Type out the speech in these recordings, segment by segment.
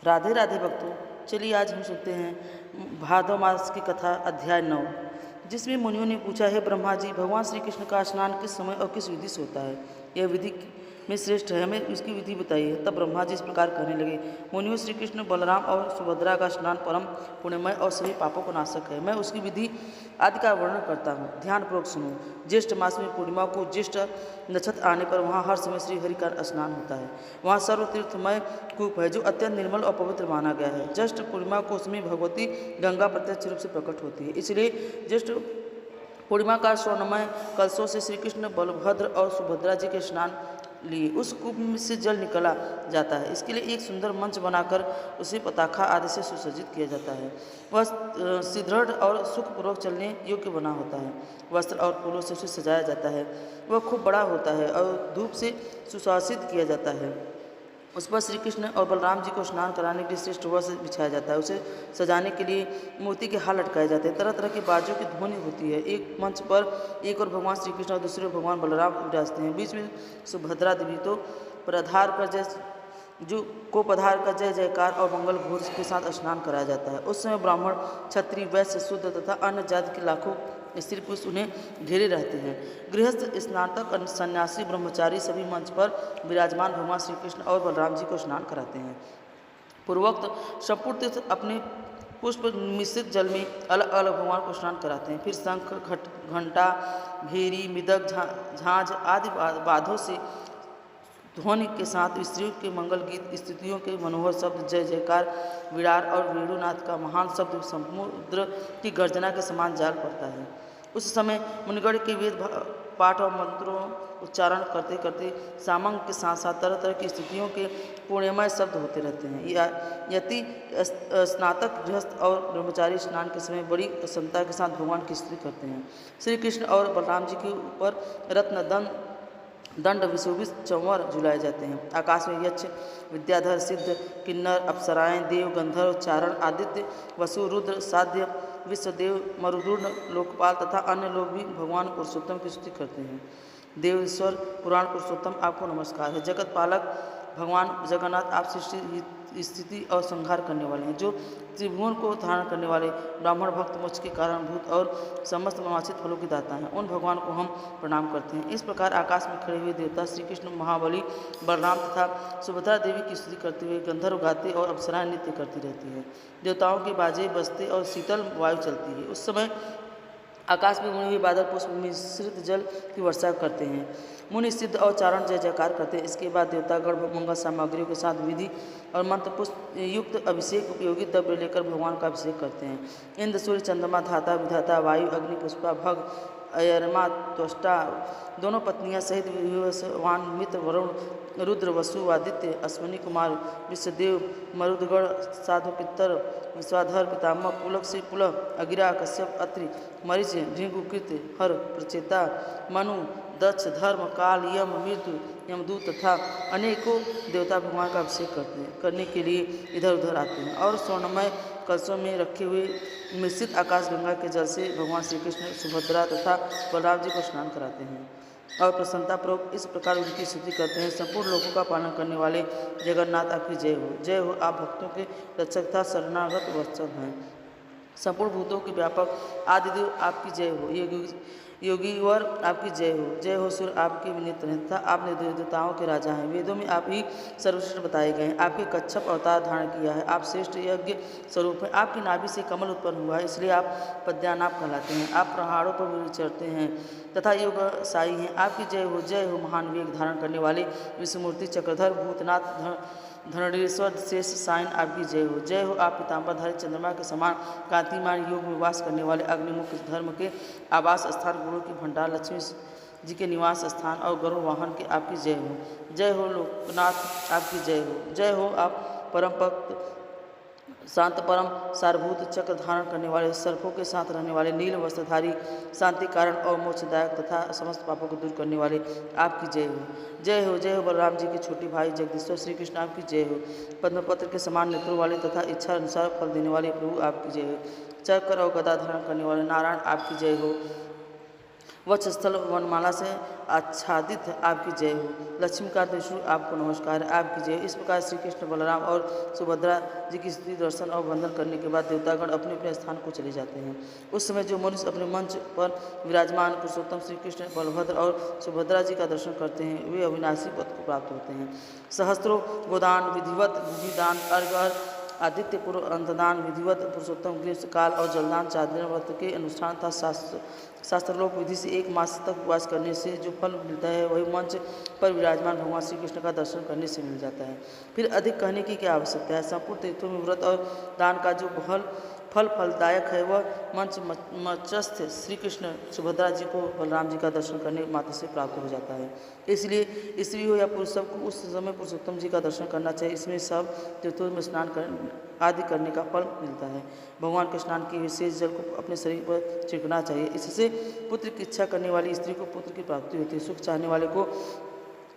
राधे राधे भक्तों, चलिए आज हम सुनते हैं भादो मास की कथा अध्याय 9, जिसमें मुनियों ने पूछा है ब्रह्मा जी, भगवान श्री कृष्ण का स्नान किस समय और किस विधि से होता है? यह विधि में श्रेष्ठ है, हमें उसकी विधि बताइए। तब ब्रह्मा जी इस प्रकार कहने लगे, मुनियों, श्री कृष्ण बलराम और सुभद्रा का स्नान परम पुण्यमय और सभी पापों को नाशक है। मैं उसकी विधि आदि का वर्णन करता हूँ, ध्यानपूर्वक सुनो। ज्येष्ठ मास में पूर्णिमा को ज्येष्ठ नक्षत्र आने पर वहाँ हर समय श्री हरि का स्नान होता है। वहाँ सर्वतीर्थमय कूप है जो अत्यंत निर्मल और पवित्र माना गया है। ज्येष्ठ पूर्णिमा को उसमें भगवती गंगा प्रत्यक्ष रूप से प्रकट होती है, इसलिए ज्येष्ठ पूर्णिमा का स्वर्णमय कलशों से श्री कृष्ण बलभद्र और सुभद्रा जी के स्नान लिए उस कूप में से जल निकला जाता है। इसके लिए एक सुंदर मंच बनाकर उसे पताखा आदि से सुसज्जित किया जाता है। वह सुदृढ़ और सुखपूर्वक चलने योग्य बना होता है। वस्त्र और फूलों से उसे सजाया जाता है। वह खूब बड़ा होता है और धूप से सुशासित किया जाता है। उस पर श्री कृष्ण और बलराम जी को स्नान कराने के लिए श्रेष्ठ वस्त्र बिछाया जाता है। उसे सजाने के लिए मूर्ति के हार लटकाए जाते हैं। तरह तरह के बाजों की ध्वनि होती है। एक मंच पर एक और भगवान श्री कृष्ण और दूसरे भगवान बलराम विराजते हैं। बीच में सुभद्रा देवी तो पधार कर जय जयकार और मंगल घोष के साथ स्नान कराया जाता है। उस समय ब्राह्मण, क्षत्रिय, वैश्य, शूद्र तथा अन्य जाति के लाखों स्त्री पुरुष उन्हें घेरे रहते हैं। गृहस्थ, स्नातक, सन्यासी, ब्रह्मचारी सभी मंच पर विराजमान भगवान श्री कृष्ण और बलराम जी को स्नान कराते हैं। पूर्वोक्त संपूर्ण तीर्थ अपने पुष्प मिश्रित जल में अलग अलग भगवान को स्नान कराते हैं। फिर शंख, घंटा, भेरी, मृदंग, झांझ आदि वाद्यों से ध्वनि के साथ स्त्रियों के मंगल गीत, स्तुतियों के मनोहर शब्द, जय जयकार, विराट और वेणुनाथ का महान शब्द समुद्र की गर्जना के समान जाल पड़ता है। उस समय मुनिगण के वेद पाठ और मंत्रों उच्चारण करते करते सामंग के साथ साथ तरह तरह की स्तुतियों के पुण्यमय शब्द होते रहते हैं। यति स्नातक, गृहस्थ और ब्रह्मचारी स्नान के समय बड़ी प्रसन्नता के साथ भगवान की स्तुति करते हैं। श्री कृष्ण और बलराम जी के ऊपर रत्न दंड विशोभित चंवर झुलाए जाते हैं। आकाश में यक्ष, विद्याधर, सिद्ध, किन्नर, अप्सराएं, देव, गंधर्व, चारण, आदित्य, वसु, रुद्र, साध्य, विश्वदेव, मरुदूर्ण, लोकपाल तथा अन्य लोग भी भगवान पुरुषोत्तम की स्तुति करते हैं। देवेश्वर, पुराण पुरुषोत्तम, आपको नमस्कार है। जगत पालक भगवान जगन्नाथ, आप सृष्टि, स्थिति और संहार करने वाले हैं, जो त्रिभुवन को धारण करने वाले, ब्राह्मण भक्त मोक्ष के कारणभूत और समस्त मनवांछित फलों के दाता हैं। उन भगवान को हम प्रणाम करते हैं। इस प्रकार आकाश में खड़े हुए देवता श्री कृष्ण, महाबली बलराम तथा सुभद्रा देवी की स्तुति करते हुए गंधर्व गाते और अप्सराएं नृत्य करती रहती है। देवताओं के बाजे बजते और शीतल वायु चलती है। उस समय आकाश में उड़े हुए बादल पुष्प मिश्रित जल की वर्षा करते हैं। मुनि, सिद्ध और चारण जय जयकार करते हैं। इसके बाद देवतागण मंगल सामग्रियों के साथ विधि और मंत्र पुष्प युक्त अभिषेक उपयोगी द्रव्य लेकर भगवान का अभिषेक करते हैं। इंद्र, सूर्य, चंद्रमा, धाता, विधाता, वायु, अग्नि, पुष्पा, भग, अयरमा, त्वष्टा, दोनों पत्नियां सहित विवस्वान, मित्र, वरुण, रुद्र, वसु, आदित्य, अश्विनी कुमार, विश्वदेव, मरुदगण, साधु, पितर, विश्वाधर, पितामह, पुलक से पुलह, अगिरा, कश्यप, अत्रि, मरीच, भृगु, कृत, हर, प्रचेता, मनु, दक्ष, धर्म, काल, यम, मृत्यु, यमदूत तथा अनेकों देवता भगवान का अभिषेक करने के लिए इधर उधर आते हैं और स्वर्णमय कलशों में रखे हुए मिश्रित आकाश गंगा के जल से भगवान श्री कृष्ण, सुभद्रा तथा बलराम जी को स्नान कराते हैं और प्रसन्नतापूर्वक इस प्रकार उनकी स्तुति करते हैं। संपूर्ण लोगों का पालन करने वाले जगन्नाथ, आपकी जय हो। जय हो, आप भक्तों के रक्षक तथा शरणागत वत्सल हैं। संपूर्ण भूतों के व्यापक आदिदेव, आपकी जय हो। योगीवर, आपकी जय हो। जय हो, सूर्य आपके विनित्र हैं तथा आप देवताओं के राजा हैं। वेदों में आप ही सर्वश्रेष्ठ बताए गए हैं। आपके कच्छप अवतार धारण किया है। आप श्रेष्ठ यज्ञ स्वरूप हैं। आपकी नाभि से कमल उत्पन्न हुआ है, इसलिए आप पद्मनाभ कहलाते हैं। आप पहाड़ों पर भी विचरते हैं तथा योग साई हैं। आपकी जय हो। जय हो, महान वेग धारण करने वाले विष्णुमूर्ति, चक्रधर, भूतनाथ, धरणेश्वर, शेष सायन, आपकी जय हो। जय हो, आप पीताम्बरधारी, चंद्रमा के समान कांतिमान, योग में वास करने वाले, अग्निमुख, धर्म के आवास स्थान, गुरु की भंडार, लक्ष्मी जी के निवास स्थान और गरुड़ वाहन के, आपकी जय हो। जय हो, लोकनाथ, आपकी जय हो। जय हो, आप परम भक्त, शांत, परम सारभूत, चक्र धारण करने वाले, सर्पों के साथ रहने वाले, नील वस्त्रधारी, शांति कारण और मोक्षदायक तथा समस्त पापों को दूर करने वाले, आपकी जय हो। जय हो। जय हो, बलराम जी के छोटे भाई जगदीश्वर श्री कृष्ण, आपकी जय हो। पद्मपत्र के समान नेत्रों वाले तथा इच्छा अनुसार फल देने वाले प्रभु, आपकी जय हो। चक्र और गदा धारण करने वाले नारायण, आपकी जय हो। वक्षस्थल वनमाला से आच्छादित है, आपकी जय हो। लक्ष्मीकांत विष्णु आपको नमस्कार है, आपकी जय हो। इस प्रकार श्री कृष्ण बलराम और सुभद्रा जी की स्तुति दर्शन और वंदन करने के बाद देवतागण अपने अपने स्थान को चले जाते हैं। उस समय जो मनुष्य अपने मंच पर विराजमान पुरुषोत्तम श्री कृष्ण बलभद्र और सुभद्रा जी का दर्शन करते हैं वे अविनाशी पद को प्राप्त होते हैं। सहस्त्रों गोदान विधिवत विधिदान अर्घ आदित्य पूर्व अंतदान विधिवत पुरुषोत्तम ग्रीष्म काल और जलदान 4 दिन व्रत के अनुष्ठान तथा शास्त्रलोक विधि से 1 मास तक उपवास करने से जो फल मिलता है वही मंच पर विराजमान भगवान श्री कृष्ण का दर्शन करने से मिल जाता है। फिर अधिक कहने की क्या आवश्यकता है। संपूर्ण तीर्थों में व्रत और दान का जो फलदायक है वह मंचस्थ श्री कृष्ण सुभद्रा जी को बलराम जी का दर्शन करने मात्र से प्राप्त हो जाता है। इसलिए स्त्री हो या पुरुष सबको उस समय पुरुषोत्तम जी का दर्शन करना चाहिए। इसमें सब तीर्थों में स्नान आदि करने का फल मिलता है। भगवान के स्नान के विशेष जल को अपने शरीर पर छिड़कना चाहिए। इससे पुत्र की इच्छा करने वाली स्त्री को पुत्र की प्राप्ति होती है। सुख चाहने वाले को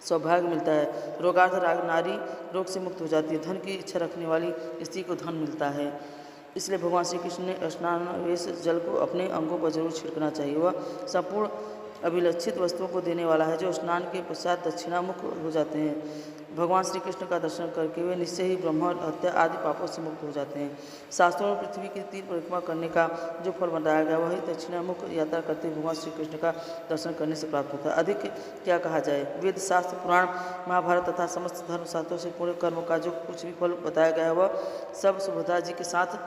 सौभाग्य मिलता है। रोगार्थ नारी रोग से मुक्त हो जाती है। धन की इच्छा रखने वाली स्त्री को धन मिलता है। इसलिए भगवान श्री कृष्ण ने स्नान वेश जल को अपने अंगों पर जरूर छिड़कना चाहिए। वह संपूर्ण अभिलक्षित वस्तुओं को देने वाला है। जो स्नान के पश्चात दक्षिणामुख हो जाते हैं भगवान श्री कृष्ण का दर्शन करके वे निश्चय ही ब्रह्म हत्या आदि पापों से मुक्त हो जाते हैं। शास्त्रों में पृथ्वी की 3 परिक्रमा करने का जो फल बताया गया वही दक्षिणामुख यात्रा करते भगवान श्री कृष्ण का दर्शन करने से प्राप्त होता है। अधिक क्या कहा जाए। वेद शास्त्र पुराण महाभारत तथा समस्त धर्म शास्त्रों से पूर्ण कर्म का जो कुछ भी फल बताया गया है वह सब सुभद्रा जी के साथ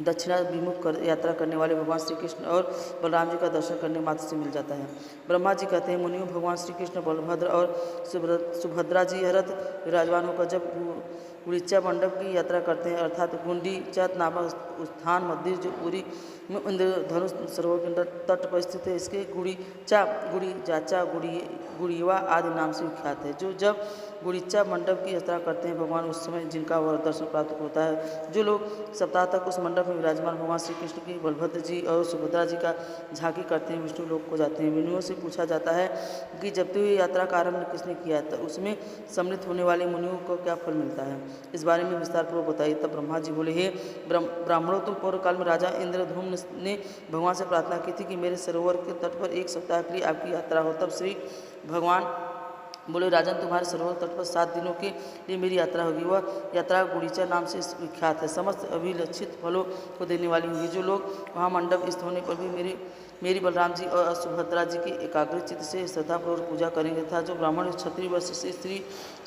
दक्षिणाभिमुख यात्रा करने वाले भगवान श्री कृष्ण और बलराम जी का दर्शन करने मात्र से मिल जाता है। ब्रह्मा जी कहते हैं मुनियों भगवान श्री कृष्ण बलभद्र और सुभद्रा जी रथ विराजमान होकर जब गुड़ीचा मंडप की यात्रा करते हैं अर्थात गुंडीचा नामक स्थान मंदिर जो पूरी में इंद्रधनुष सरोवर के तट पर स्थित है। इसके गुड़ीजाचा गुड़ीवा आदि नाम से विख्यात है। जो जब गुड़ीचा मंडप की यात्रा करते हैं भगवान उस समय जिनका वह दर्शन प्राप्त होता है। जो लोग सप्ताह तक उस मंडप में विराजमान भगवान श्री कृष्ण की बलभद्र जी और सुभद्रा जी का झांकी करते हैं विष्णु लोक को जाते हैं। मुनियों से पूछा जाता है कि जब हुई यात्रा का आरंभ किसने किया तो उसमें सम्मिलित होने वाले मुनियों को क्या फल मिलता है। इस बारे में विस्तार पूर्वक बताइए। तब ब्रह्मा जी बोले हे ब्राह्मणों तुम पूर्व काल में राजा इंद्रधूम्न ने भगवान से प्रार्थना की थी कि मेरे सरोवर के तट पर 1 सप्ताह के लिए आपकी यात्रा हो। तब श्री भगवान बोले राजन तुम्हारे सरोवर तट पर 7 दिनों के लिए मेरी यात्रा होगी। वह यात्रा गुड़ीचा नाम से विख्यात है। समस्त अभिलक्षित फलों को देने वाली होगी। जो लोग वहाँ मंडप स्थित होने पर भी मेरी बलराम जी और सुभद्रा जी की एकाग्र चित्त से श्रद्धापूर्वक पूजा करेंगे तथा जो ब्राह्मण क्षत्रिय वैश्य स्त्री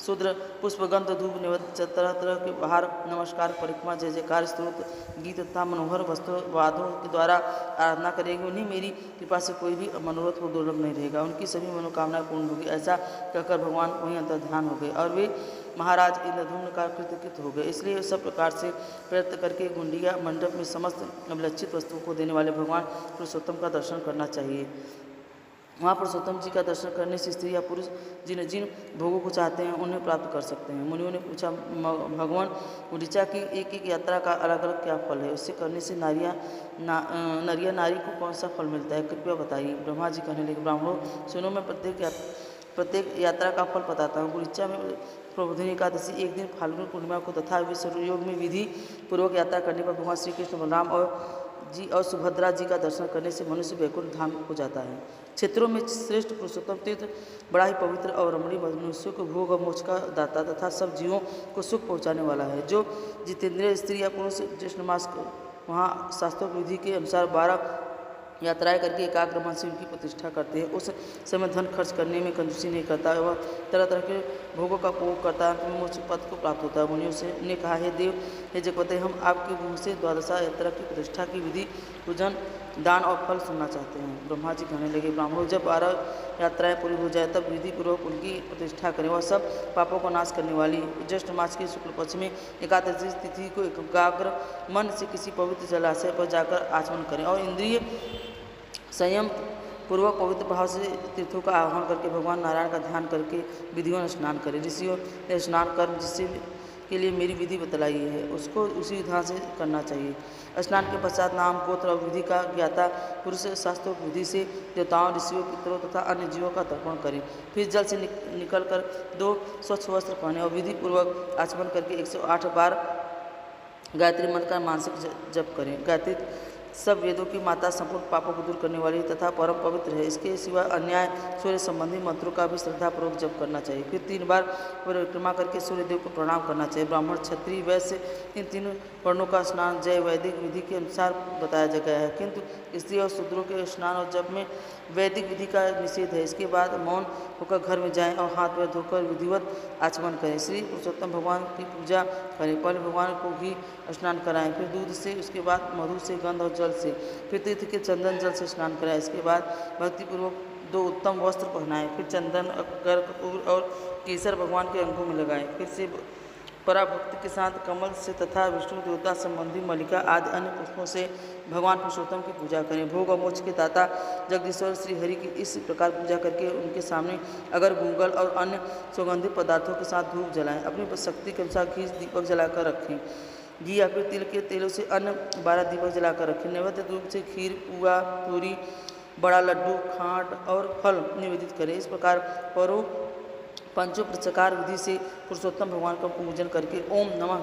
शूद्र पुष्पगंध धूप निवेद्य तरह तरह के बाहर नमस्कार परिक्रमा जय जयकार स्तोत्र गीत तथा मनोहर वस्त्र वादों के द्वारा आराधना करेंगे उन्हें मेरी कृपा से कोई भी मनोरथ को दुर्लभ नहीं रहेगा। उनकी सभी मनोकामनाएं पूर्ण होगी। ऐसा कहकर भगवान वहीं अंतर्ध्यान हो गए और वे महाराज इंद्रधूम्न का कृतकृत हो गए। इसलिए सब प्रकार से प्रयत्न करके गुंडिया मंडप में समस्त अभिलक्षित वस्तुओं को देने वाले भगवान पुरुषोत्तम का दर्शन करना चाहिए। वहाँ पुरुषोत्तम जी का दर्शन करने से स्त्री या पुरुष जिन जिन भोगों को चाहते हैं उन्हें प्राप्त कर सकते हैं। मुनियों ने पूछा भगवान गुंडीचा की एक एक यात्रा का अलग अलग क्या फल है। उससे करने से नरिया नारी को कौन सा फल मिलता है कृपया बताइए। ब्रह्मा जी कहने लगे ब्राह्मणों सुनो मैं प्रत्येक यात्रा का फल बताता हूँ। गुड़ीचा में प्रबोधिनी एकादशी 1 दिन फाल्गुन पूर्णिमा को तथा विश्व योग में विधि पूर्वक यात्रा करने पर भगवान श्री कृष्ण बलराम और सुभद्रा जी का दर्शन करने से मनुष्य वैकुंठ धाम को जाता है। क्षेत्रों में श्रेष्ठ पुरुषोत्तम तीर्थ बड़ा ही पवित्र और रमणीय मनुष्य को भोग और मोक्ष का दाता तथा सब जीवों को सुख पहुँचाने वाला है। जो जितेंद्रिय स्त्री या पुरुष ज्येष्ठ मास वहाँ शास्त्रों विधि के अनुसार 12 यात्राएं करके एकाग्र मन से उनकी प्रतिष्ठा करते हैं। उस समय धन खर्च करने में कंजूसी नहीं करता है। वह तरह तरह के भोगों का उपभोग करता है। मोक्ष पद को प्राप्त होता है। मुनियों से ने कहा हे देव हे जगपते हम आपके मुँह से द्वादशा यात्रा की प्रतिष्ठा की विधि पूजन दान और फल सुनना चाहते हैं। ब्रह्मा जी कहने लगे ब्राह्मणों जब 12 यात्राएं पूरी हो जाए तब विधि पूर्वक उनकी प्रतिष्ठा करें। वह सब पापों को नाश करने वाली ज्येष्ठ मास के शुक्ल पक्ष में एकादशी तिथि को एकाग्र मन से किसी पवित्र जलाशय पर जाकर आचमन करें और इंद्रिय संयम पूर्वक पवित्र भाव से तीर्थों का आह्वान करके भगवान नारायण का ध्यान करके विधियों में स्नान करें। ऋषियों ने स्नान कर्म जिससे के लिए मेरी विधि बतलाई है उसको उसी विधान से करना चाहिए। स्नान के पश्चात नाम गोत्र और विधि का ज्ञाता पुरुष शास्त्रों विधि से देवताओं ऋषियों पितरों तथा अन्य जीवों का तर्पण करें। फिर जल से निकल कर 2 स्वच्छ वस्त्र पहने और विधि पूर्वक आचमन करके 108 बार गायत्री मंत्र का मानसिक जप करें। गायत्री सब वेदों की माता, संपूर्ण पापों को दूर करने वाली तथा परम पवित्र है। इसके सिवा अन्याय सूर्य संबंधी मंत्रों का भी श्रद्धापूर्वक जप करना चाहिए। फिर 3 बार परिक्रमा करके सूर्य देव को प्रणाम करना चाहिए। ब्राह्मण, क्षत्रिय, वैश्य इन 3 वर्णों का स्नान जय वैदिक विधि के अनुसार बताया गया है, किंतु स्त्री और शूद्रों के स्नान और जप में वैदिक विधि का निषेध है। इसके बाद मौन होकर घर में जाएं और हाथ पैर धोकर विधिवत आचमन करें। श्री पुरुषोत्तम भगवान की पूजा करें। पहले भगवान को घी स्नान कराएं, फिर दूध से, उसके बाद मधु से, गंध और जल से, फिर तीर्थ के चंदन जल से स्नान कराएं। इसके बाद भक्तिपूर्वक 2 उत्तम वस्त्र पहनाएं, फिर चंदन, कर्पूर और केसर भगवान के अंगों में लगाएं। फिर से पराभक्ति के साथ कमल से तथा विष्णु देवता संबंधी मल्लिका आदि अन्य पुष्पों से भगवान पुरुषोत्तम की पूजा करें। भोग और मोक्ष के दाता जगदीश्वर श्री हरि की इस प्रकार पूजा करके उनके सामने अगर गूंगल और अन्य सुगंधित पदार्थों के साथ धूप जलाएं। अपनी शक्ति के अनुसार घी दीपक जलाकर रखें। घी या फिर तिल के तेलों से अन्य 12 दीपक जलाकर रखें। नैवेद्य रूप से खीर, पुआ, पूरी, बड़ा लड्डू, खांड और फल निवेदित करें। इस प्रकार परो पंचोपचार विधि से पुरुषोत्तम भगवान का पूजन करके ओम नमः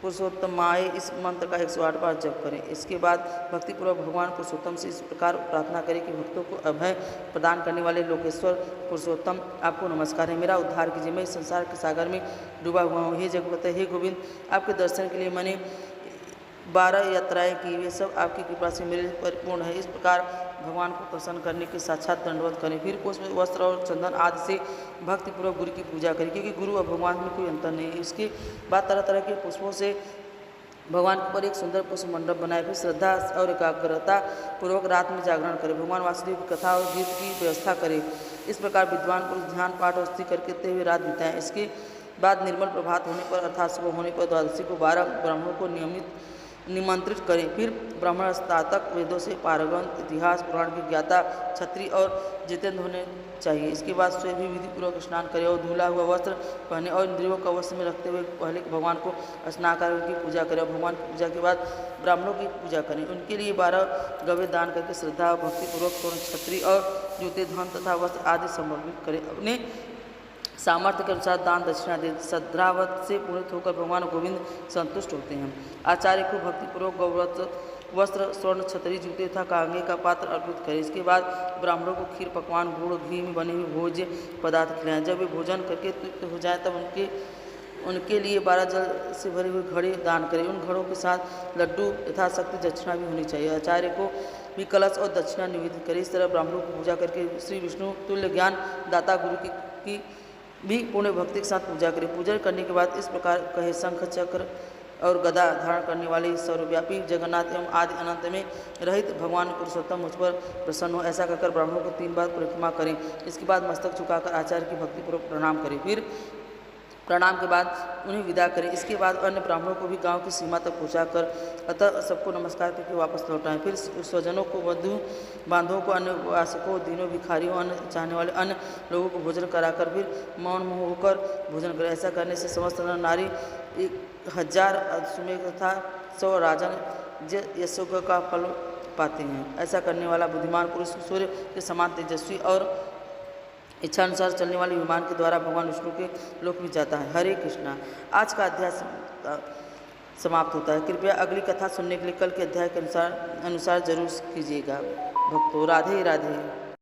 पुरुषोत्तमाय इस मंत्र का 108 बार जप करें। इसके बाद भक्तिपूर्वक भगवान पुरुषोत्तम से इस प्रकार प्रार्थना करें कि भक्तों को अभय प्रदान करने वाले लोकेश्वर पुरुषोत्तम, आपको नमस्कार है। मेरा उद्धार कीजिए, मैं इस संसार के सागर में डूबा हुआ हूँ। हे जगन्नाथ, हे गोविंद, आपके दर्शन के लिए मैंने 12 यात्राएं की, वे सब आपकी कृपा से मेरे परिपूर्ण है। इस प्रकार भगवान को प्रसन्न करने के साक्षात दंडवत करें। फिर पुष्प, वस्त्र और चंदन आदि से भक्तिपूर्वक गुरु की पूजा करें, क्योंकि गुरु और भगवान में कोई अंतर नहीं है। इसके बाद तरह तरह के पुष्पों से भगवान पर एक सुंदर पुष्प मंडप बनाए। फिर श्रद्धा और एकाग्रता पूर्वक रात में जागरण करें। भगवान वासुदेव की कथा और गीत की व्यवस्था करें। इस प्रकार विद्वान पुरुष ध्यान, पाठ और स्तुति करते हुए रात बिताएं। इसके बाद निर्मल प्रभात होने पर अर्थात सुबह होने पर द्वादशी को 12 ब्राह्मणों को निमंत्रित करें। फिर ब्राह्मण स्नातक, वेदों से पारंगत, इतिहास पुराण के ज्ञाता, क्षत्रिय और जितेंद्र होने चाहिए। इसके बाद स्वयं भी विधिपूर्वक स्नान करें और धुला हुआ वस्त्र पहने और इंद्रियों को वश में रखते हुए पहले भगवान को स्नान कर उनकी पूजा करें। और भगवान की पूजा के बाद ब्राह्मणों की पूजा करें। उनके लिए 12 गवे दान करके श्रद्धा और भक्तिपूर्वक स्वर्ण, छत्री और जूते, धन तथा वस्त्र आदि समर्पित करें। अपने सामर्थ्य के अनुसार दान दक्षिणा दे। श्रद्धावत से पूर्णित होकर भगवान गोविंद संतुष्ट होते हैं। आचार्य को भक्तिपूर्वक गौव्रत, वस्त्र, स्वर्ण, छतरी, जूते तथा कांगे का पात्र अर्पित करें। इसके बाद ब्राह्मणों को खीर, पकवान, गुड़, घी में बने हुए भोज्य पदार्थ खिलाएं। जब वे भोजन करके तृप्त हो जाए तब उनके लिए 12 जल से भरे हुए घड़े दान करें। उन घड़ों के साथ लड्डू यथाशक्ति दक्षिणा भी होनी चाहिए। आचार्य को भी कलश और दक्षिणा निवेदित करें। इस तरह ब्राह्मणों को पूजा करके श्री विष्णु तुल्य ज्ञान दाता गुरु की भी पूर्ण भक्ति के साथ पूजा करें। पूजा करने के बाद इस प्रकार कहे, शंख, चक्र और गदा धारण करने वाले सर्वव्यापी जगन्नाथ एवं आदि अनंत में रहित भगवान पुरुषोत्तम मुझ पर प्रसन्न हो। ऐसा कहकर ब्राह्मणों को 3 बार परिक्रमा करें। इसके बाद मस्तक झुकाकर आचार्य की भक्तिपूर्वक प्रणाम करें। फिर प्रणाम के बाद उन्हें विदा करें। इसके बाद अन्य ब्राह्मणों को भी गांव की सीमा तक पहुंचाकर अतः सबको नमस्कार करके वापस लौटाएं। फिर स्वजनों को, बंधु बांधवों को, अन्य वासकों, दीनों, भिखारियों, अन्य चाहने वाले अन्य लोगों को भोजन कराकर फिर मौन मुँह होकर भोजन करें। ऐसा करने से समस्त नर नारी 1000 अश्वमेध तथा 100 राजन यशोग का फल पाते हैं। ऐसा करने वाला बुद्धिमान पुरुष सूर्य के समान तेजस्वी और इच्छानुसार चलने वाले विमान के द्वारा भगवान विष्णु के लोक में जाता है। हरे कृष्णा। आज का अध्याय समाप्त होता है। कृपया अगली कथा सुनने के लिए कल के अध्याय के अनुसार जरूर कीजिएगा। भक्तों, राधे राधे।